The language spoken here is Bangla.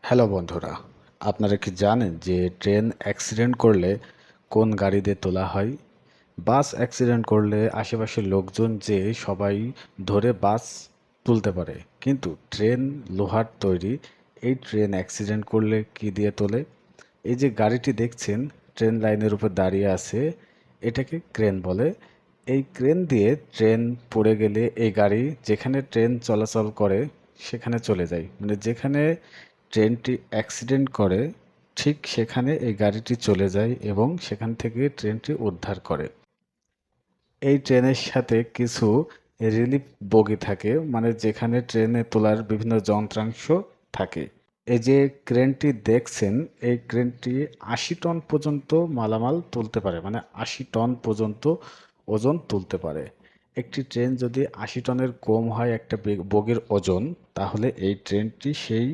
হ্যালো বন্ধুরা, আপনারা কি জানেন যে ট্রেন অ্যাক্সিডেন্ট করলে কোন গাড়ি দিয়ে তোলা হয়? বাস অ্যাক্সিডেন্ট করলে আশেপাশের লোকজন যে সবাই ধরে বাস তুলতে পারে, কিন্তু ট্রেন লোহার তৈরি। এই ট্রেন অ্যাক্সিডেন্ট করলে কি দিয়ে তোলে? এই যে গাড়িটি দেখছেন ট্রেন লাইনের উপর দাঁড়িয়ে আছে, এটাকে ক্রেন বলে। এই ক্রেন দিয়ে ট্রেন পড়ে গেলে এই গাড়ি যেখানে ট্রেন চলাচল করে সেখানে চলে যায়, মানে যেখানে ট্রেনটি অ্যাক্সিডেন্ট করে ঠিক সেখানে এই গাড়িটি চলে যায় এবং সেখান থেকে ট্রেনটি উদ্ধার করে। এই ট্রেনের সাথে কিছু রিলিফ বগি থাকে, মানে যেখানে ট্রেনে তোলার বিভিন্ন যন্ত্রাংশ থাকে। এই যে ক্রেনটি দেখছেন, এই ক্রেনটি ৮০ টন পর্যন্ত মালামাল তুলতে পারে, মানে ৮০ টন পর্যন্ত ওজন তুলতে পারে। একটি ট্রেন যদি ৮০ টনের কম হয় একটা বগির ওজন, তাহলে এই ট্রেনটি সেই